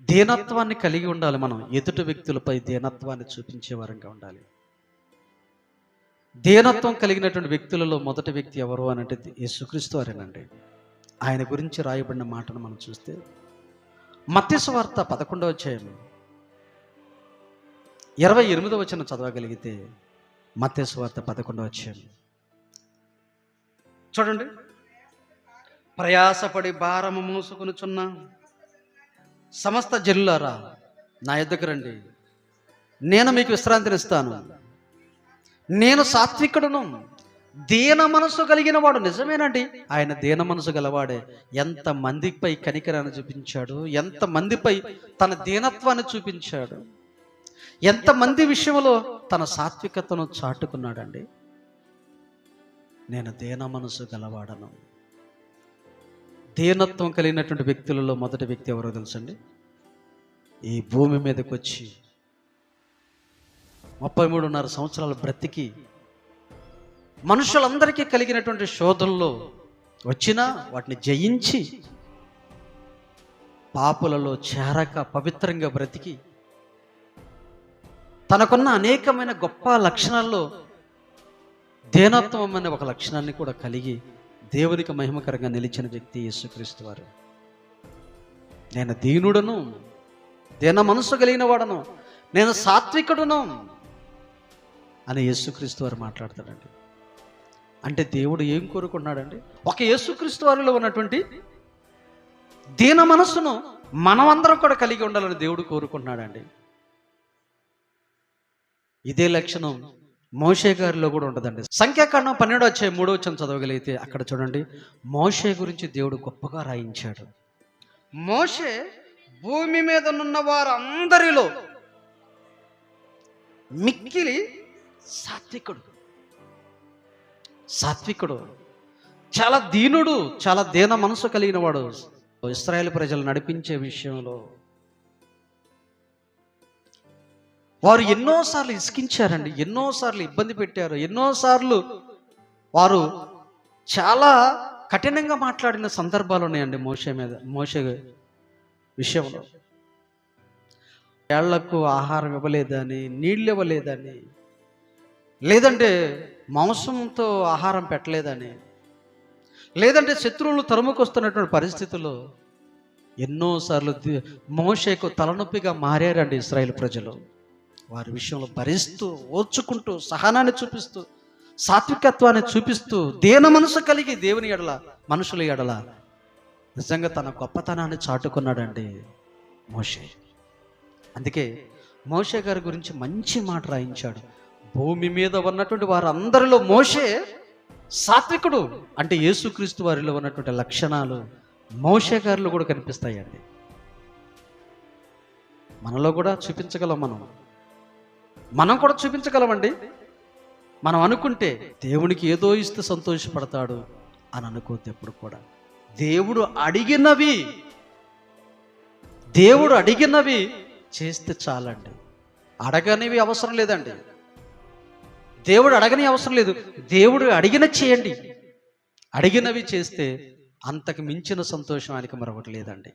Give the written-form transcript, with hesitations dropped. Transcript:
దీనత్వాన్ని కలిగి ఉండాలి. మనం ఎదుటి వ్యక్తులపై దీనత్వాన్ని చూపించే వారంగా ఉండాలి. దీనత్వం కలిగినటువంటి వ్యక్తులలో మొదటి వ్యక్తి ఎవరు అని అంటే యేసుక్రీస్తు వారేనండి. ఆయన గురించి రాయబడిన మాటను మనం చూస్తే మత్తయి సువార్త 11వ అధ్యాయం 28వ వచనం చదవగలిగితే, మత్తయి సువార్త 11వ అధ్యాయం చూడండి. ప్రయాసపడి భారము మోసుకొనుచున్న సమస్త జనులారా నా యొద్దకు రండి, నేను మీకు విశ్రాంతినిస్తాను. నేను సాత్వికుడును, దీన మనసు కలిగిన వాడు. నిజమేనండి, ఆయన దీన మనసు గలవాడే. ఎంత మందిపై కనికరాన్ని చూపించాడు, ఎంత మందిపై తన దీనత్వాన్ని చూపించాడు, ఎంతమంది విషయంలో తన సాత్వికతను చాటుకున్నాడండి. నేను దీన మనసు గలవాడను. దీనత్వం కలిగినటువంటి వ్యక్తులలో మొదటి వ్యక్తి ఎవరో తెలుసండి? ఈ భూమి మీదకి వచ్చి 33.5 సంవత్సరాలు బ్రతికి మనుషులందరికీ కలిగినటువంటి శోధనలో వచ్చినా వాటిని జయించి పాపులలో చేరక పవిత్రంగా బ్రతికి తనకున్న అనేకమైన గొప్ప లక్షణాల్లో దీనత్వం అనే ఒక లక్షణాన్ని కూడా కలిగి దేవునికి మహిమకరంగా నిలిచిన వ్యక్తి యేసుక్రీస్తు వారు. నేను దీనుడను, దీన మనసు కలిగిన వాడను, నేను సాత్వికుడును అని యేసుక్రీస్తు వారు మాట్లాడతాడండి. అంటే దేవుడు ఏం కోరుకున్నాడండి? ఒక యేసుక్రీస్తు వారిలో ఉన్నటువంటి దీన మనస్సును మనమందరం కూడా కలిగి ఉండాలని దేవుడు కోరుకుంటున్నాడండి. ఇదే లక్షణం మోషే గారిలో కూడా ఉండదండి. సంఖ్యాకాండం 12వ అధ్యాయం 3వ వచనం చదవగలిగితే అక్కడ చూడండి, మోషే గురించి దేవుడు గొప్పగా రాయించాడు. మోషే భూమి మీద ఉన్న వారందరిలో మిక్కిలి సాత్వికుడు, చాలా దీనుడు, చాలా దీన మనసు కలిగిన వాడు. ఇశ్రాయేలు ప్రజలు నడిపించే విషయంలో వారు ఎన్నోసార్లు ఇసికించారండి, ఎన్నోసార్లు ఇబ్బంది పెట్టారు, ఎన్నోసార్లు వారు చాలా కఠినంగా మాట్లాడిన సందర్భాలు ఉన్నాయండి మోషే విషయంలో. ఏళ్లకు ఆహారం ఇవ్వలేదని, నీళ్ళు ఇవ్వలేదని, లేదంటే మాంసంతో ఆహారం పెట్టలేదని, లేదంటే శత్రువులు తరుముకొస్తున్నటువంటి పరిస్థితుల్లో ఎన్నోసార్లు మోషేకు తలనొప్పిగా మారారండి ఇశ్రాయేలు ప్రజలు. వారి విషయంలో భరిస్తూ, ఓర్చుకుంటూ, సహనాన్ని చూపిస్తూ, సాత్వికత్వాన్ని చూపిస్తూ, దీన మనసు కలిగి దేవుని ఎడల, మనుషుల ఎడల నిజంగా తన గొప్పతనాన్ని చాటుకున్నాడండి మోషే. అందుకే మోషే గారి గురించి మంచి మాట రాయించాడు. భూమి మీద ఉన్నటువంటి వారందరిలో మోషే సాత్వికుడు. అంటే యేసుక్రీస్తు వారిలో ఉన్నటువంటి లక్షణాలు మోషే గారిలో కూడా కనిపిస్తాయండి. మనలో కూడా చూపించగలం, మనం కూడా చూపించగలమండి. మనం అనుకుంటే దేవునికి ఏదో ఇస్తే సంతోషపడతాడు అని అనుకోతే ఎప్పుడు కూడా దేవుడు అడిగినవి చేస్తే చాలండి. అడగనివి అవసరం లేదండి. దేవుడు అడగని అవసరం లేదు. దేవుడు చేయండి. అడిగినవి చేస్తే అంతకు మించిన సంతోషం ఆయనకి మరొకటి లేదండి.